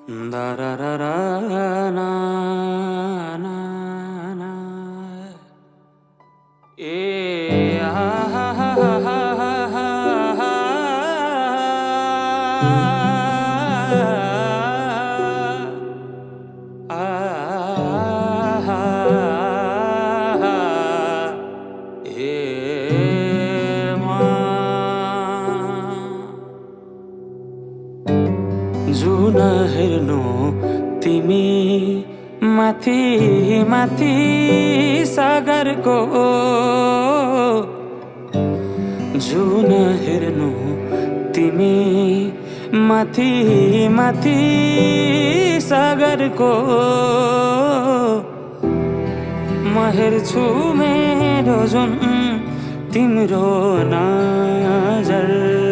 Da ra ra ra na na na ha ha ha ha ha जुन हेर्नु तिमी माथि माथि सागरको जुन हेर्नु तिमी माथि माथि सागरको म हेर्छु मेरो जुन तिम्रो नजर